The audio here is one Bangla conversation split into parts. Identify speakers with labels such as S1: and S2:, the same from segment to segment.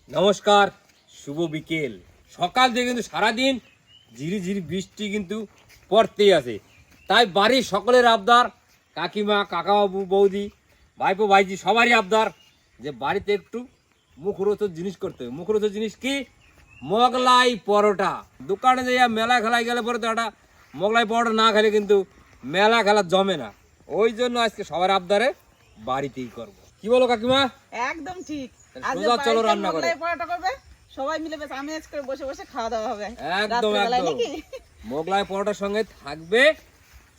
S1: নমস্কার, শুভ বিকেল। সকাল থেকে কিন্তু সারাদিন ঝিরি ঝিরি বৃষ্টি কিন্তু পড়তেই আছে। তাই বাড়ির সকলের আবদার, কাকিমা, কাকাবাবু, বৌদি, ভাইপো, ভাইজি সবারই আবদার যে বাড়িতে একটু মুখরোচক জিনিস করতে হবে। মুখরোচক জিনিস কি? মোগলাই পরোটা। দোকানে যাইয়া মেলা খেলায় গেলে পরে তো একটা মোগলাই পরোটা না খেলে কিন্তু মেলা খেলা জমে না। ওই জন্য আজকে সবার আবদারে বাড়িতেই করব। কি বলো কাকিমা?
S2: একদম ঠিক।
S1: সোজা চলো রান্না করে।
S2: মোগলাই পরোটা করবে, সবাই মিলে বেশ আমেজ করে বসে বসে খাওয়া দাওয়া হবে।
S1: একদম
S2: রাত্রেবেলায়
S1: একদম।
S2: নাকি?
S1: মোগলাই পরোটার সঙ্গে থাকবে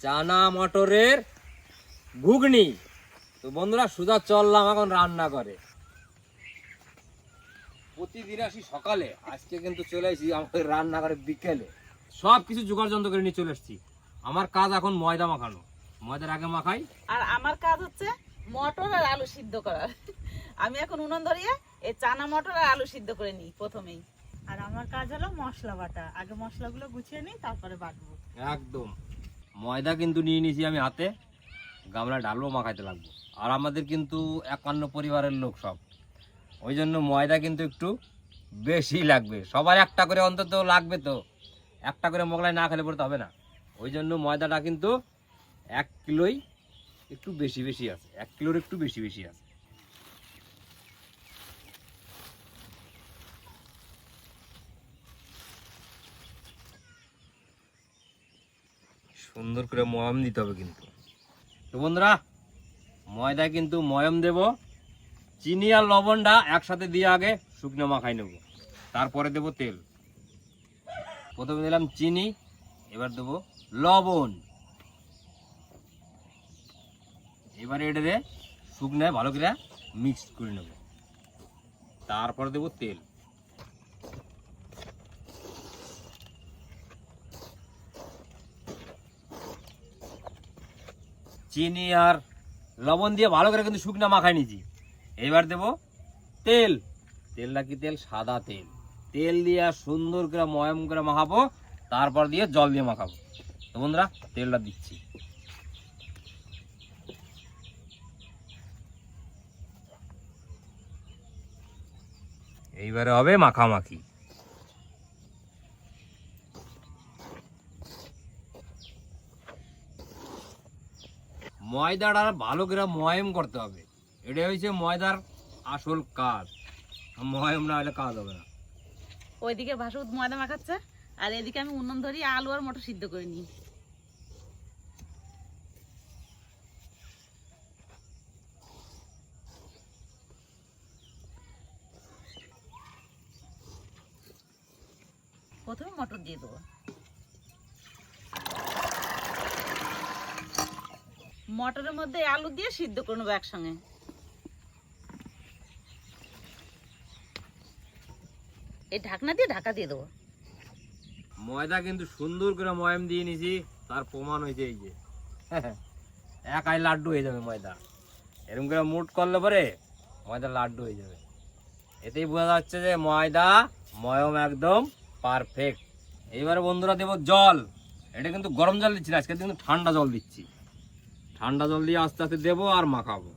S1: চানা মটরের ঘুগনি। তো বন্ধুরা, সোজা চললাম এখন রান্না করে। প্রতিদিন আসি সকালে, আজকে কিন্তু চলে এসেছি আমাদের রান্না করে বিকেলে। সব কিছু জোগাড় যন্ত্র করে নিয়ে চলে এসেছি। আমার কাজ এখন ময়দা মাখানো। ময়দার আগে মাখাই।
S2: আর আমার কাজ হচ্ছে মটর আর আলু সিদ্ধ করা। আমি এখন উনুন ধরিয়ে এই চানা মটর আর আলু সিদ্ধ করে নিই প্রথমেই।
S3: আর আমার কাজ হলো মশলা বাটা। আগে মশলাগুলো গুছিয়ে নিই, তারপরে বাটবো।
S1: একদম। ময়দা কিন্তু নিয়ে নিয়েছি আমি হাতে, গামলা ডালও মাখাইতে লাগবো। আর আমাদের কিন্তু 51 পরিবারের লোক সব, ওই জন্য ময়দা কিন্তু একটু বেশি লাগবে। সবার একটা করে অন্তত লাগবে, তো একটা করে মোগলাই না খেলে পড়তে হবে না। ওই জন্য ময়দাটা কিন্তু 1 কিলোই একটু বেশি বেশি আছে, 1 কিলোর একটু বেশি বেশি আছে। সুন্দর করে ময়াম দিতে হবে কিন্তু। তো বন্ধুরা, ময়দা কিন্তু ময়াম দেব, চিনি আর লবণটা একসাথে দিয়ে আগে শুকনো মাখাই নেব, তারপরে দেব তেল। প্রথমে দিলাম চিনি, এবার দেব লবণ। এবারে এটারে শুকনো ভালো করে মিক্স করে নেব, তারপরে দেব তেল। চিনি আর লবণ দিয়ে ভালো করে কিন্তু শুকনো মাখাই নিয়েছি। এবার দেব তেল। তেলটা কি তেল? সাদা তেল। তেল দিয়ে সুন্দর করে ময়ম করে মাখাবো, তারপর দিয়ে জল দিয়ে মাখাবো। তো বন্ধুরা, তেলটা দিচ্ছি। এইবারে হবে মাখামাখি। ময়দাটা ভালো করে ময়ম করতে হবে, এটা হচ্ছে ময়দার আসল কাজ। ময়ম না হলে কাজ হবে না।
S2: ওইদিকে ভাসুদ ময়দা মাখাচ্ছে, আর এদিকে আমি উনুন ধরি আলু আর মটর সিদ্ধ করে নিই। প্রথমে মটর দিয়ে দেবো। মটরের মধ্যে আলু দিয়ে সিদ্ধ করে নেবো একসঙ্গে। এই ঢাকনা দিয়ে ঢাকা দিয়ে দেবো।
S1: ময়দা কিন্তু সুন্দর করে ময়ম দিয়ে নিছি, তার প্রমাণ হয়েছে এই যে একাই লাড্ডু হয়ে যাবে ময়দা। এরকম করে মুট করলে পরে ময়দা লাড্ডু হয়ে যাবে। এতেই বোঝা যাচ্ছে যে ময়দা ময়ম একদম পারফেক্ট। এইবারে বন্ধুরা দেব জল। এটা কিন্তু গরম জল দিচ্ছি না, আজকে কিন্তু ঠান্ডা জল দিচ্ছি। ঠান্ডা জল দিয়ে আস্তে আস্তে দেবো আর মাখাবো।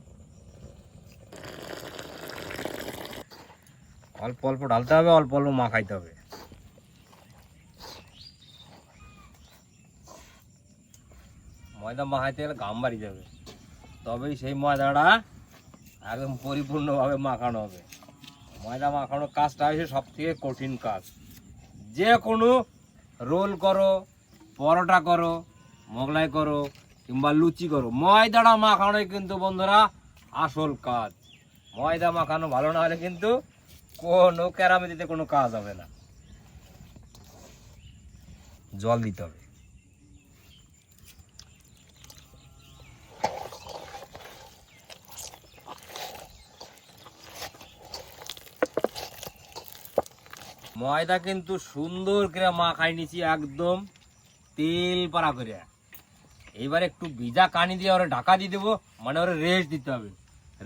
S1: অল্প অল্প ঢালতে হবে, অল্প অল্প মাখাইতে হবে। ময়দা মাখাইতে গেলে ঘাম বাড়ি যাবে, তবেই সেই ময়দাটা একদম পরিপূর্ণভাবে মাখানো হবে। ময়দা মাখানোর কাজটা হচ্ছে সব থেকে কঠিন কাজ। যে কোনো রোল করো, পরোটা করো, মোগলাই করো কিংবা লুচি করো, ময়দাটা মাখানোই কিন্তু বন্ধুরা আসল কাজ। ময়দা মাখানো ভালো না হলে কিন্তু কোনো কেরামেতিতে কোনো কাজ হবে না। জল দিতে হবে। ময়দা কিন্তু সুন্দর করে মাখাই নিছি, একদম তেল পাড়া করে। এইবার একটু ভিজা কানি দিয়ে ওরা ঢাকা দিয়ে দেবো, মানে ওরা রেস্ট দিতে হবে।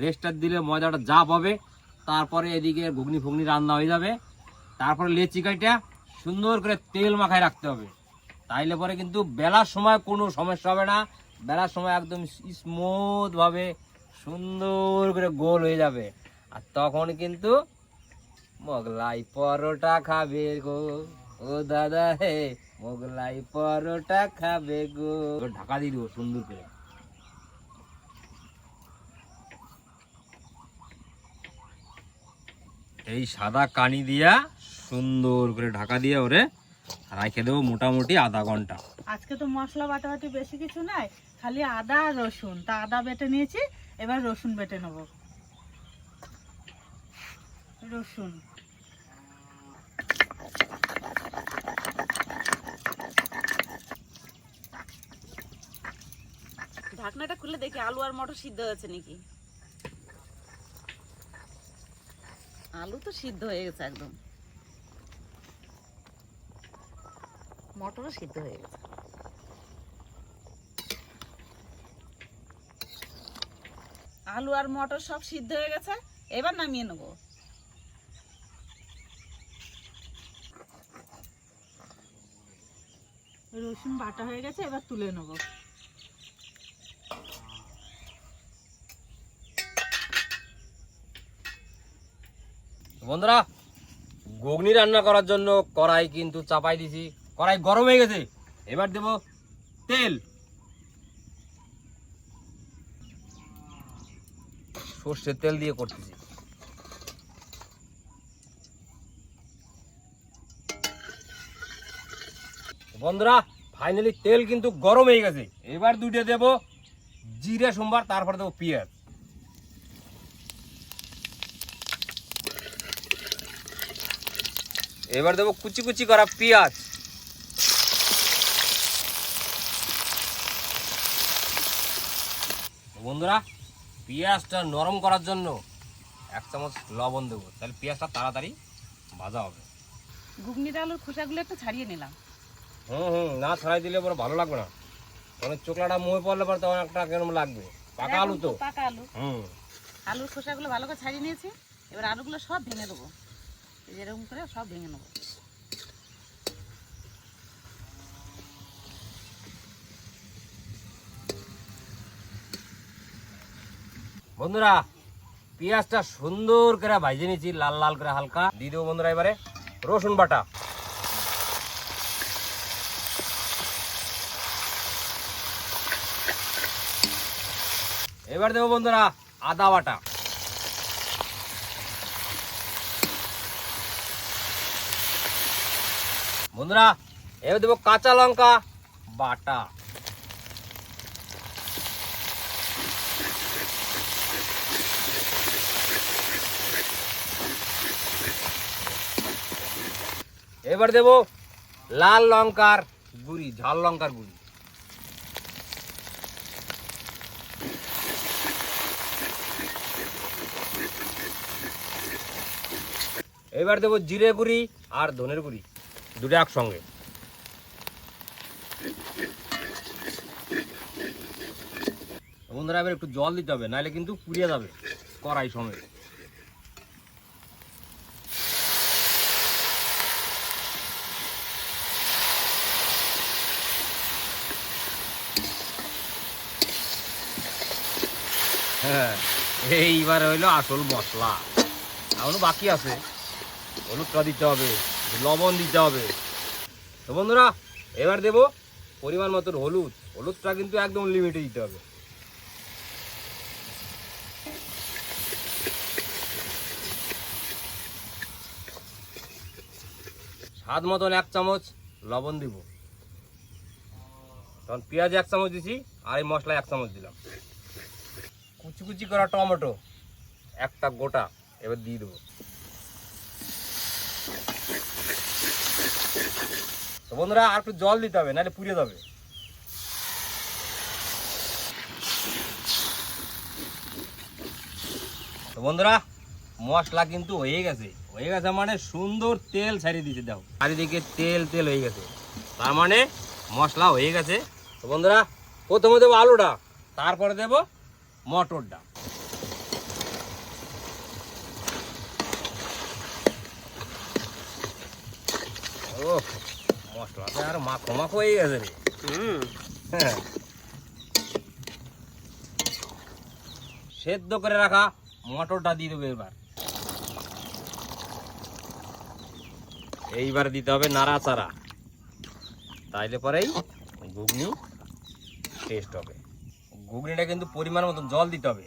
S1: রেস্টটা দিলে ময়দাটা জাপ হবে, তারপরে এদিকে ঘুগনি ফুগনি রান্না হয়ে যাবে। তারপরে লেচি কাইটা সুন্দর করে তেল মাখায় রাখতে হবে, তাইলে পরে কিন্তু বেলার সময় কোনো সমস্যা হবে না। বেলার সময় একদম স্মুথ ভাবে সুন্দর করে গোল হয়ে যাবে। আর তখন কিন্তু মোগলাই পরোটা খাবে গো ও দাদা হে, মোগলাই পরোটা খাবে গো। ঢাকা দিয়ে দিব সুন্দর করে। এই সাদা কানি দিয়া সুন্দর করে ঢাকা দিয়ে ওরে রাখে দেবো মোটামুটি আধা ঘন্টা।
S3: আজকে তো মশলা বাটাবাটি বেশি কিছু নাই, খালি আদা আর রসুন। তা আদা বেটে নিয়েছি, এবার রসুন বেটে নেব। রসুন
S2: ঢাকনাটা খুলে দেখি আলু আর মটর সিদ্ধ হয়েছে নাকি। আলু তো সিদ্ধ হয়ে গেছে একদম, মটরও সিদ্ধ হয়ে গেছে। আলু আর মটর সব সিদ্ধ হয়ে গেছে, এবার নামিয়ে নেবো।
S3: রসুন বাটা হয়ে গেছে, এবার তুলে নেব।
S1: বন্ধুরা, ঘুগনি রান্না করার জন্য কড়াই কিন্তু চাপাই দিছি, কড়াই গরম হয়ে গেছে। এবার দেব তেল, সর্ষের তেল দিয়ে করতেছি। বন্ধুরা ফাইনালি তেল কিন্তু গরম হয়ে গেছে। এবার দুইটা দেব জিরে সোমবার, তারপরে দেবো পেঁয়াজ। এবার দেবো কুচি কুচি করা পেঁয়াজ। বন্ধুরা পেঁয়াজটা নরম করার জন্য 1 চামচ লবণ দেবো, তাহলে পেঁয়াজটা তাড়াতাড়ি ভাজা হবে।
S2: ঘুগনির আলুর খোসাগুলো একটু ছাড়িয়ে নিলাম।
S1: না ছাড়াই দিলে পরে ভালো লাগবে না, তখন চোখলাটা মুখে পড়লে পরে তখন একটা কেরম লাগবে। পাকা আলু তো,
S2: পাকা আলু। আলুর খোসাগুলো ভালো করে ছাড়িয়ে নিয়েছি, এবার আলুগুলো সব ভেঙে দেবো। এরকম করে সব ভেঙে নেবো।
S1: বন্ধুরা পেঁয়াজটা সুন্দর করে ভাজে নিয়েছি, লাল লাল করে হালকা দিয়ে দেবো। বন্ধুরা এবারে রসুন বাটা, এবার দেবো বন্ধুরা আদা বাটা, বন্ধুরা এবার দেবো কাঁচা লঙ্কা বাটা, এবার দেব লাল লঙ্কার গুঁড়ি, ঝাল লঙ্কার গুঁড়ি, এবার দেব জিরে গুঁড়ি আর ধনের গুঁড়ি দুটো একসঙ্গে। বন্ধুরা এবার একটু জল দিতে হবে, নাহলে কিন্তু পুড়িয়ে যাবে কড়াই সমেত। হ্যাঁ, এইবার হইলো আসল মশলা, এখনো বাকি আছে। হলুদটা দিতে হবে, লবণ দিতে হবে। তো বন্ধুরা এবার দেব পরিমাণ মতন হলুদ, হলুদটা কিন্তু একদম লিমিটে দিতে হবে। স্বাদ মতন 1 চামচ লবণ দিব, তখন পেঁয়াজ 1 চামচ দিছি আর এই মশলা 1 চামচ দিলাম। কুচি কুচি করা টমেটো একটা গোটা এবার দিয়ে দেবো। তো বন্ধুরা আর একটু জল দিতে হবে, নাহলে পুড়ে যাবে। তো বন্ধুরা মশলা কিন্তু হয়ে গেছে, মানে সুন্দর তেল ছাড়িয়ে দিয়েছে। দেখো চারিদিকে তেল তেল হয়ে গেছে, তার মানে মশলা হয়ে গেছে। তো বন্ধুরা প্রথমে দেবো আলুটা, তারপরে দেবো মটরটা। ও মশলাটা আর মাখো মাখো হয়ে গেছে রে। হ্যাঁ, সেদ্ধ করে রাখা মটরটা দিয়ে দেবো এবার। এইবার দিতে হবে নাড়াচাড়া, তাইলে পরেই ঘুগনি টেস্ট হবে। ঘুগনিটা কিন্তু পরিমাণ মতন জল দিতে হবে,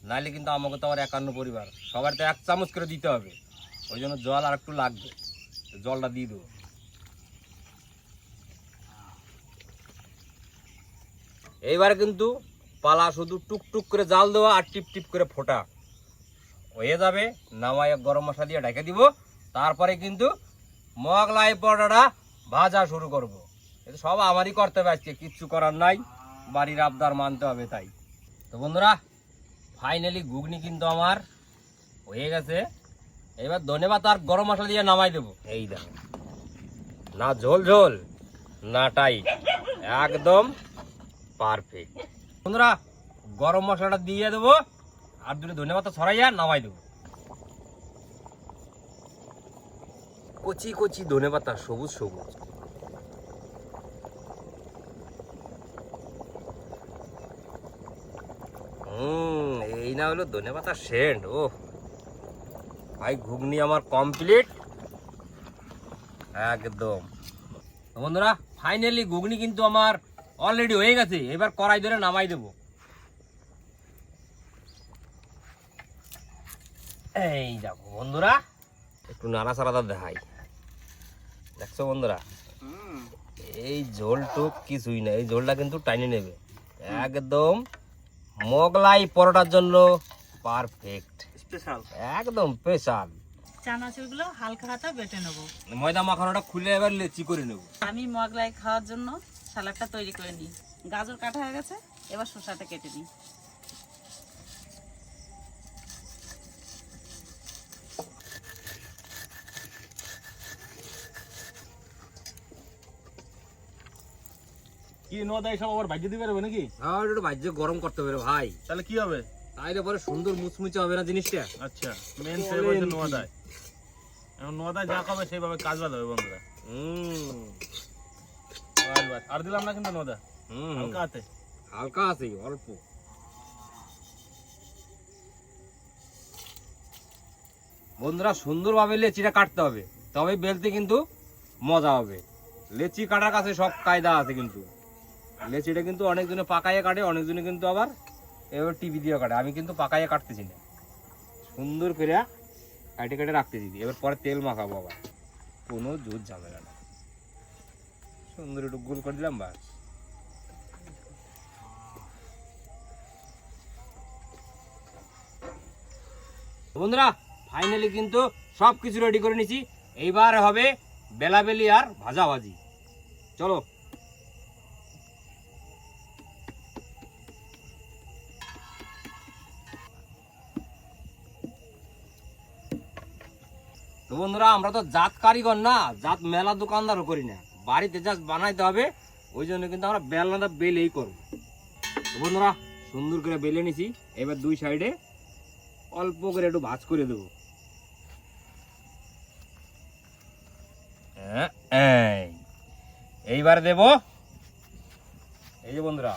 S1: নাহলে কিন্তু আমাকে তো আবার 51 পরিবার, সবার তো 1 চামচ করে দিতে হবে, ওই জন্য জল আর একটু লাগবে, জলটা দিয়ে দেবো। এইবারে কিন্তু পালা শুধু টুকটুক করে জাল দেওয়া আর টিপ টিপ করে ফোটা হয়ে যাবে। নামায় গরম মশলা দিয়ে ঢেকে দিব, তারপরে কিন্তু মোগলাই পরোটাটা ভাজা শুরু করব। এটা সব আমারই করতে হবে, আজকে কিচ্ছু করার নাই, বাড়ির আবদার মানতে হবে তাই। তো বন্ধুরা, ফাইনালি ঘুগনি কিন্তু আমার হয়ে গেছে। এবার ধনেপাতা আর গরম মশলা দিয়ে নামাই দেবো। এই দেখো, না ঝোল ঝোল না টাইট, একদম পারফেক্ট। বন্ধুরা, গরম মশলাটা দিয়ে দেবো আর দুটো ধনেপাতা ছড়াইয়া নামাই দেবো। কচি কচি ধনেপাতা, সবুজ সবুজ। এই না হলো ধনেপাতা সেন্ট। ও ভাই, ঘুগনি আমার কমপ্লিট একদম। বন্ধুরা, ফাইনালি ঘুগনি কিন্তু আমার অলরেডি হয়ে গেছে। এবার কড়াই ধরে নামাই দেবো। এই দেখো বন্ধুরা, একটু নাড়াচাড়া দেখাই, দেখছো বন্ধুরা, এই ঝোলটুক কিছুই না, এই ঝোলটা কিন্তু টাইনে নেবে একদম। মোগলাই পরোটার জন্য পারফেক্ট, স্পেশাল, একদম স্পেশাল।
S3: চানাচুরগুলো হালকা হাতে বেটে নেবো।
S1: ময়দা মাখানোটা খুলে এবার লেচি করে নেব।
S2: আমি মোগলাই খাওয়ার জন্য সালাডটা তৈরি করে নিই। গাজর কাটা হয়ে গেছে, এবার শসাটা কেটে নিই।
S4: কি নদা সব আবার ভাজিয়ে দিবে পারবে নাকি?
S1: আর একটু ভাজ্যে গরম করতে হবে রে ভাই,
S4: তাহলে কি হবে?
S1: তাইলে পরে সুন্দর মুচমুচে হবে না জিনিসটা।
S4: আচ্ছা, মেন সেভ হচ্ছে নদায়। এখন নদায় যা খাবে সেইভাবে কাজ বাদ হবে বন্ধুরা। বাস, আর দিলাম না কিন্তু নদা, হালকা হাতে,
S1: হালকা আছে অল্প। বন্ধুরা, সুন্দরভাবে লেচিটা কাটতে হবে, তবে বেলতে কিন্তু মজা হবে। লেচি কাটার কাছে সব কায়দা আছে, কিন্তু লেচিটা কিন্তু অনেকজনে পাকাইয়ে কাটে, অনেকজনে কিন্তু আবার এবার টিভি দিয়ে কাটে। আমি কিন্তু পাকাইয়ে কাটতেছি না, সুন্দর করে কাটে কাটে রাখতেছি। এবার পরে তেল মাখাবো, আবার কোনো জুত ঝামেলা না, সুন্দর একটু গোল করে দিলাম বাস। বন্ধুরা, ফাইনালি কিন্তু সব কিছু রেডি করে নিছি। এইবার হবে বেলাবেলি আর ভাজাভাজি। চলো। তো বন্ধুরা, আমরা তো জাত কারিগর না, জাত মেলা দোকানদারও করি না, বাড়িতে জাস্ট বানাইতে হবে, ওই জন্য কিন্তু আমরা বেলনাটা বেলেই করবো। তো বন্ধুরা, সুন্দর করে বেলে নিছি। এবার দুই সাইডে অল্প করে একটু ভাঁজ করে দেবো। এইবার দেব এই যে বন্ধুরা,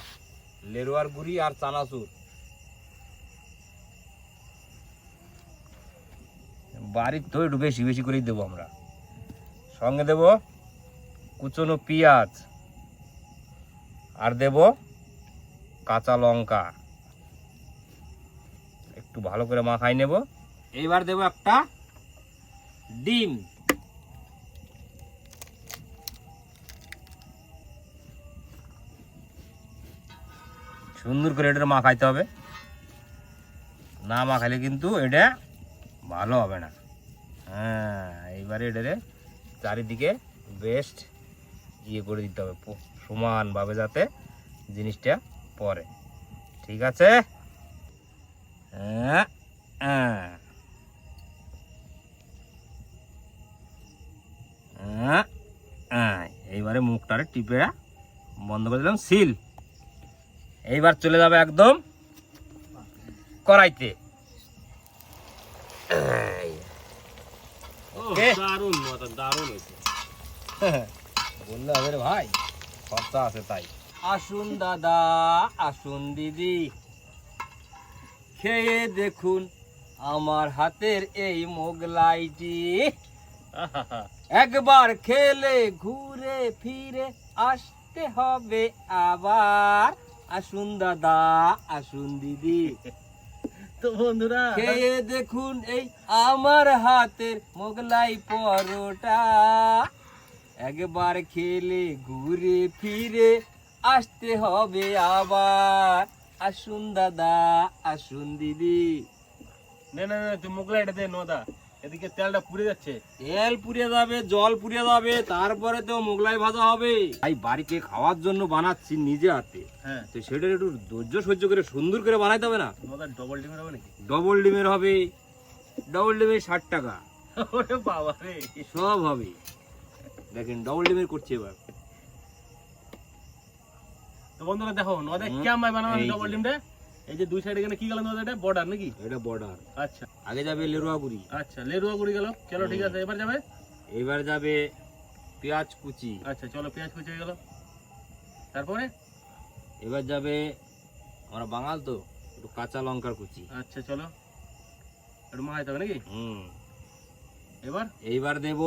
S1: লেরুয়ার গুড়ি আর চানাচুর। বাড়ির তো একটু বেশি বেশি করেই দেবো আমরা। সঙ্গে দেব কুচনো পেঁয়াজ, আর দেব কাঁচা লঙ্কা। একটু ভালো করে মাখাই নেব। এইবার দেব একটা ডিম। সুন্দর করে এটা মাখাইতে হবে, না মাখাইলে কিন্তু এটা ভালো হবে না। হ্যাঁ, এইবারে এটারে চারিদিকে বেস্ট ইয়ে করে দিতে হবে, সমানভাবে যাতে জিনিসটা পড়ে। ঠিক আছে? এইবারে মুখটারে টিপে বন্ধ করে দিলাম, সিল। এইবার চলে যাবে একদম কড়াইতে।
S4: দারুণ মজা, দারুণ হয়েছে।
S1: বললে হবে রে ভাই, খরচা আছে তাই। আসুন দাদা, আসুন দিদি, খেয়ে দেখুন আমার হাতের এই মোগলাইটি।
S4: আহা,
S1: একবার খেলে ঘুরে ফিরে আসতে হবে আবার। আসুন দাদা, আসুন দিদি,
S4: তো বন্ধুরা
S1: খেয়ে দেখুন এই আমার হাতের মোগলাই পরোটা। একবার খেলে ঘুরে ফিরে আসতে হবে আবার। আসুন দাদা, আসুন দিদি।
S4: না না না, তুই মোগলাইটা দে নদা, এদিকে তেলটা পুড়ে যাচ্ছে।
S1: তেল পুড়ে যাবে, জল পুড়ে যাবে, তারপরে তো মোগলাই ভাজা হবে। ভাই বাড়িতে খাওয়ার জন্য বানাচ্ছি নিজে হাতে,
S4: হ্যাঁ,
S1: তো সেটা একটু ধৈর্য সহ্য করে সুন্দর করে বানাইতে হবে না।
S4: নদা ডবল ডিমের হবে নাকি?
S1: ডবল ডিমের হবে, ডবল ডিমের 60 টাকা,
S4: ওরে বাবা রে।
S1: সব হবে। দেখেন ডবল ডিমের করছি এবার।
S4: তো বন্ধুরা দেখো নদা
S1: হুম,
S4: কেমন বানাবো
S1: এই যে।
S4: ডবল ডিমটা। এই যে দুই সাইডে এখানে কি গেল নদা, এটা বর্ডার নাকি?
S1: এটা বর্ডার।
S4: আচ্ছা
S1: আগে যাবে লেরুয়া গুড়ি,
S4: আচ্ছা, লেরুয়া গুড়ি গেল, চলো ঠিক আছে। এবার যাবে,
S1: এবার যাবে পেঁয়াজ কুচি,
S4: আচ্ছা চলো পেঁয়াজ কুচি হয়ে গেল। তারপরে
S1: এবার যাবে, আমরা বাঙাল তো একটু কাঁচা লঙ্কার কুচি।
S4: আচ্ছা চলো, একটু মাখাইতে হবে নাকি? এবার
S1: এইবার দেব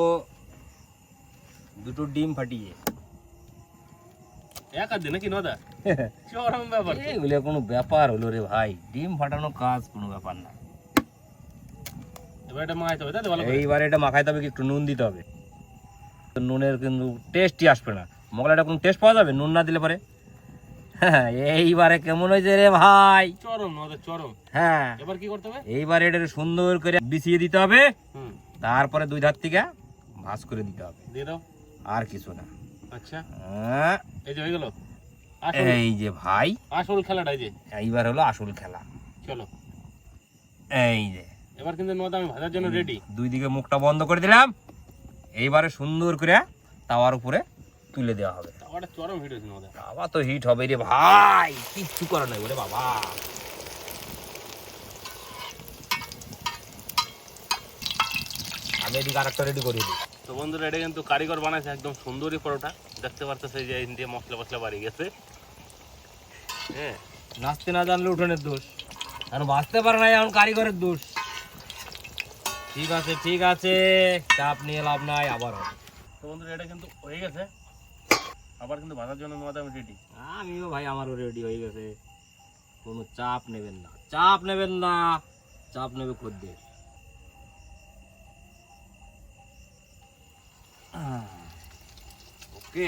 S1: দুটো ডিম ফাটিয়ে।
S4: এক আধ নাকি নদা? চরম ব্যাপার তো।
S1: এগুলো কোনো ব্যাপার হলো রে ভাই, ডিম ফাটানো কাজ কোনো ব্যাপার না।
S4: এবার এটা মাখাইতে হবে, তাই তো? ভালো করে।
S1: এইবার এটা মাখাইতে হবে, কি একটু নুন দিতে হবে। তো নুনের কিন্তু টেস্টই আসবে না, মোগলাইটা কোনো টেস্ট পাওয়া যাবে নুন না দিলে পরে? হ্যাঁ, এইবারে কেমন হয়েছে রে ভাই?
S4: চরম নদা, চরম।
S1: হ্যাঁ,
S4: এবার কি করতে হবে?
S1: এইবার এটা সুন্দর করে বিছিয়ে দিতে হবে,
S4: হুম,
S1: তারপরে দুই ধার থেকে ভাঁজ করে দিতে হবে,
S4: দিয়ে দাও।
S1: আর কিছু না।
S4: আচ্ছা,
S1: হ্যাঁ,
S4: এই যে হয়ে গেল আসল,
S1: এই যে ভাই,
S4: আসল খেলাটা। এই যে
S1: এইবার হলো আসল খেলা।
S4: চলো,
S1: এই যে
S4: এবার কিন্তু নদা আমি ভাজার জন্য রেডি।
S1: দুই দিকে মুখটা বন্ধ করে দিলাম, এইবারে সুন্দর করে তাওয়ার উপরে তুলে দেওয়া হবে।
S4: ওটা চরম হিট হয়েছে নদা।
S1: বাবা তো হিট হবে রে ভাই, কিচ্ছু করার নাই ওরে বাবা। আমি এদিকে আরেকটা রেডি করে দিই।
S4: তো বন্ধুরা এটা কিন্তু কারিগর বানাইছে একদম সুন্দরী পরোটা, দেখতে পারতেছে যে দিয়ে মশলা মশলা বাড়ি গেছে। হ্যাঁ,
S1: নাচতে না জানলে উঠোনের দোষ, আর বাঁচতে পারে না এখন কারিগরের দোষ। ঠিক আছে ঠিক আছে, চাপ নিয়ে লাভ নাই, আবার হবে।
S4: তো বন্ধুরা এটা কিন্তু হয়ে গেছে, আবার কিন্তু ভাজার জন্য নদা আমি রেডি।
S1: আমিও ভাই আমারও রেডি হয়ে গেছে, কোনো চাপ নেবেন না, চাপ নেবেন না, চাপ নেবে খদ্দের। ওকে,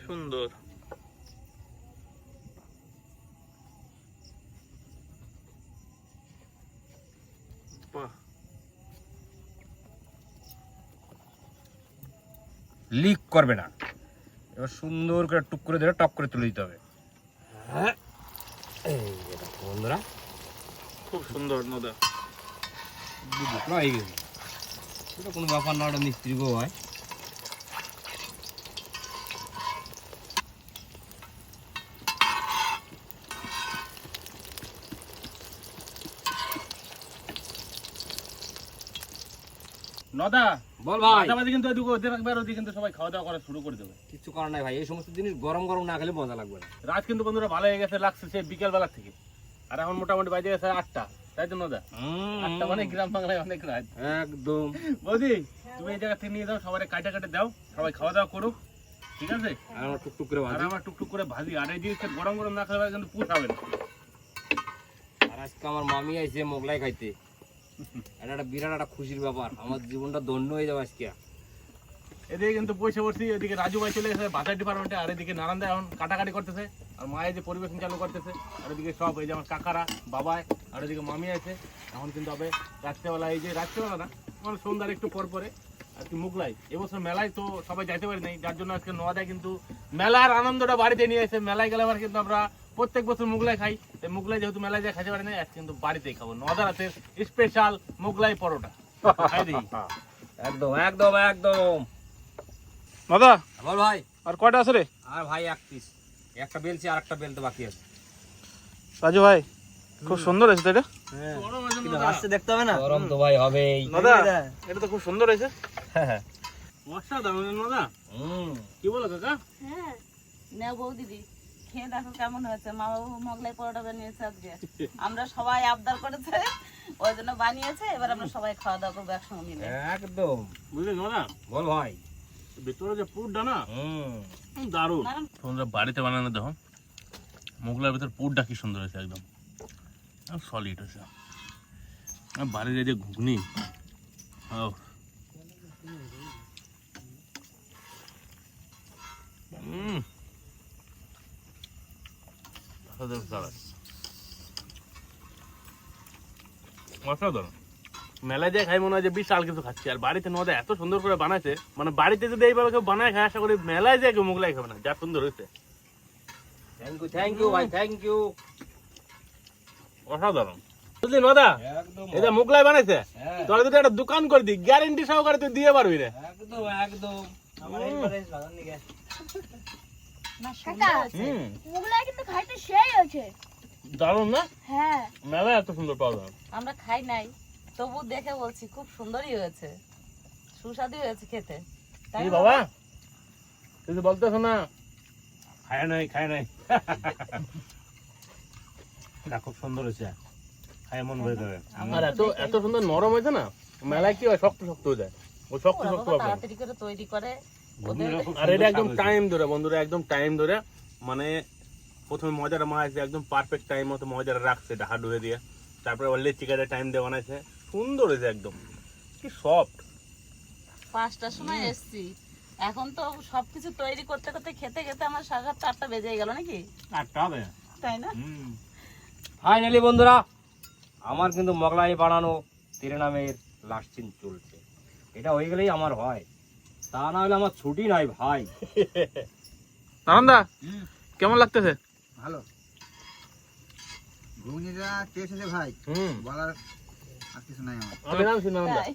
S4: সুন্দর। বাহ,
S1: লিক করবে না। এবার সুন্দর করে টুক করে দিলে টপ করে তুলে দিতে হবে। হ্যাঁ, এই যে দেখো বন্ধুরা,
S4: খুব সুন্দর নদা।
S1: দুটো হয়ে গেছে। এটা কোনো ব্যাপার না, ওটা মিস্ত্রি গো হয়।
S4: নদা
S1: বল ভাই।
S4: মাঝামাঝি কিন্তু এদিকে ওদের একবার ওদিকে কিন্তু সবাই খাওয়া দাওয়া করা শুরু করে দেবে।
S1: কিছু করার নাই ভাই, এই সমস্ত জিনিস গরম গরম না খেলে মজা লাগবে না।
S4: রাত কিন্তু বন্ধুরা ভালো হয়ে গেছে, লাগছে সেই বিকেল বেলা থেকে। আর এখন মোটামুটি বাজে গেছে 8টা, তাই তো নদা? 8টা মানে গ্রাম বাংলায় অনেক রাত।
S1: একদম।
S4: বৌদি তুমি এই জায়গা থেকে নিয়ে যাও, সবাই কাটে কাটে দাও, সবাই খাওয়া দাওয়া করুক, ঠিক আছে?
S1: আর আমার টুকটুক করে
S4: আর
S1: ভাজি।
S4: আমার টুকটুক করে ভাজি। আর এই জিনিসটা গরম গরম না খেলে কিন্তু পুষাবে না।
S1: আর আজকে আমার মামি আইছে মোগলাই খাইতে, এটা একটা বিরাট একটা খুশির ব্যাপার, আমার জীবনটা ধন্য হয়ে যাবে আজকে।
S4: এদিকে কিন্তু পয়সা পড়ছি, এদিকে রাজু ভাই চলে গেছে বাজার ডিপার্টমেন্টে, আর এদিকে নারায়ণ এখন কাটাকাটি করতেছে, আর মায়ের যে পরিবেশন চালু করতেছে, আর এদিকে সব এই যে আমার কাকারা বাবাই, আর এদিকে মামি আছে। এখন কিন্তু হবে রাত্রেবেলা, এই যে রাত্রেবেলা না মানে সন্ধ্যার একটু পর পরে আর কি মোগলাই। এবছর মেলায় তো সবাই যাইতে পারি নাই, যার জন্য আজকে নওয়াদায় কিন্তু মেলার আনন্দটা বাড়িতে নিয়ে এসে, মেলায় গেলে আবার কিন্তু আমরা প্রত্যেক বছর মোগলাই খাই, এই মোগলাই যেহেতু মেলায় যায় খাইতে পারি না, আজকে কিন্তু বাড়িতেই খাবো নওয়াদার হাতের স্পেশাল মোগলাই পরোটা। খাই দিই।
S1: একদম একদম একদম।
S4: দাদা
S1: বল ভাই।
S4: আর কয়টা আছে রে?
S1: আর ভাই এক পিস, একটা বেলছি আর একটা বেলতে বাকি আছে।
S4: রাজু ভাই খুব সুন্দর হয়েছে তো এটা।
S1: আসছে দেখতে হবে না, গরম তো ভাই হবেই।
S4: দাদা এটা তো খুব সুন্দর হয়েছে। অসাধারণ দাদা। কি বলো কাকা?
S2: হ্যাঁ নেও বউ দিদি, খেয়ে দেখো কেমন হয়েছে। মা বাবু মোগলাই পরোটা বানিয়েছে আজকে, আমরা সবাই আবদার করেছে ওই জন্য বানিয়েছে। এবার আমরা সবাই খাওয়া দাওয়া করবো একসঙ্গে মিলে।
S1: একদম
S4: বুঝলি দাদা,
S1: বল ভাই।
S4: ভিতরে যে পুরটা না দারুণ। তোমরা বাড়িতে বানানো দেখো, মোগলার ভিতর পুরটা কি সুন্দর হয়েছে, একদম সলিড হয়েছে। আর বাড়ির এই যে ঘুগনি, অসাধারণ। মেলায় যায় খাই মনে হয় যে বিশাল কিছু খাচ্ছি, আর বাড়িতে নদা এত সুন্দর করে বানাইছে, মানে বাড়িতে যদি এইভাবে কেউ বানায় খায় আশা করি মেলায় যায় কেউ মোগলাই খাবে না, যা সুন্দর হয়েছে।
S1: থ্যাংক ইউ ভাই, থ্যাংক ইউ।
S4: অসাধারণ বুঝলি নদা,
S1: একদম
S4: এই যে মোগলাই বানাইছে, তোরা যদি একটা দোকান করে দি গ্যারেন্টি সহকারে তুই দিয়ে পারবি রে।
S1: একদম একদম।
S2: না সুন্দর হয়েছে।
S5: মোগলাই কিন্তু খাইতে সেই হয়েছে।
S4: দারুণ না?
S5: হ্যাঁ
S4: মেলায় এত সুন্দর পাওয়া যায়।
S2: আমরা খাই নাই, তবু দেখে বলছি খুব সুন্দরই হয়েছে, সুস্বাদু হয়েছে খেতে। তাই
S4: কি
S2: না
S4: বাবা তুই তো বলতেছ না খায় নাই
S6: না খুব সুন্দর হয়েছে, খায় মন ভরে যাবে।
S4: আর এত সুন্দর নরম হয়েছে না, মেলায় কি হয় শক্ত শক্ত হয়ে যায়, ওই শক্ত
S2: ওরা
S4: শক্ত
S2: বাবা
S4: পাবে।
S2: তাড়াতাড়ি করে তৈরি করে ওদের।
S4: আর এটা একদম টাইম ধরে বন্ধুরা, একদম টাইম ধরে, মানে প্রথমে মজাটা মাছ একদম পারফেক্ট টাইম মতো মজাটা রাখছে ঢাকা ডুবে দিয়ে, তারপরে অল্লে চিকেনের টাইম দিয়ে বানাইছে, সুন্দর হয়েছে একদম, কি সফট।
S2: 5টার সময় এসছি, এখন তো সবকিছু তৈরি করতে করতে খেতে খেতে আমার 7:30-8টা বেজে গেল নাকি,
S6: আটটা হবে।
S2: তাই না?
S1: ফাইনালি বন্ধুরা, আমার কিন্তু মোগলাই বানানো তেরে নামের লাস্ট সিন চলছে। এটা হয়ে গেলেই আমার হয়, তা না হলে আমার ছুটি নাই ভাই।
S4: নানন্দা কেমন লাগতেছে?
S7: ভালো ঘুগনিটা টেস্ট আছে ভাই, বলার আর কিছু নাই আমার।
S4: আমি নামছি নানন্দা।
S2: তাই।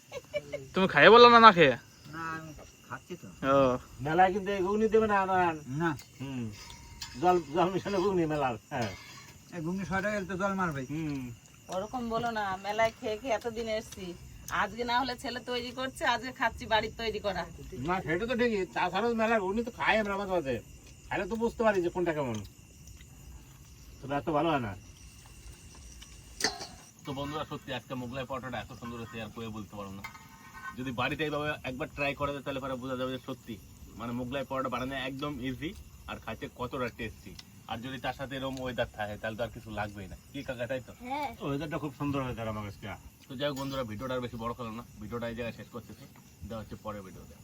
S4: তুমি খাইয়ে বললো না, না খেয়ে?
S7: না আমি খাচ্ছি তো।
S6: মেলায় কিন্তু এই ঘুগনি দেবে না নারায়ণ।
S7: না
S6: জল জল মিশানো ঘুগনি মেলার। হ্যাঁ
S7: এই ঘুগনি 6 টাকা তো জল মারবে।
S2: ওরকম বলো না, মেলায় খেয়ে খেয়ে এতদিন এসছি, আজকে না হলে ছেলে তৈরি করছে, আজকে খাচ্ছি বাড়ির তৈরি করা।
S6: না সেটা তো ঠিকই, তাছাড়াও মেলার ঘুগনি তো খাই আমরা মাঝে মাঝে, খাইলে তো বুঝতে পারি যে কোনটা কেমন। তবে এত ভালো হয় না।
S4: তো বন্ধুরা সত্যি আজকে মোগলাই পরোটাটা এত সুন্দর হয়েছে আর কেউ বলতে পারবো না। যদি বাড়িতে এইভাবে একবার ট্রাই করা যায় তাহলে পরে বোঝা যাবে যে সত্যি মানে মোগলাই পরোটা বানানো একদম ইজি আর খাইতে কতটা টেস্টি। আর যদি তার সাথে এরকম ওয়েদার থাকে তাহলে তো আর কিছু লাগবেই না, কি কাকা তাই তো?
S5: হ্যাঁ
S6: ওয়েদারটা খুব সুন্দর হয়েছে আমার কাছে।
S4: তো যাই হোক বন্ধুরা, ভিডিওটা আর বেশি বড় করলাম না, ভিডিওটা এই জায়গায় শেষ করতেছি, দেওয়া হচ্ছে পরের ভিডিওতে।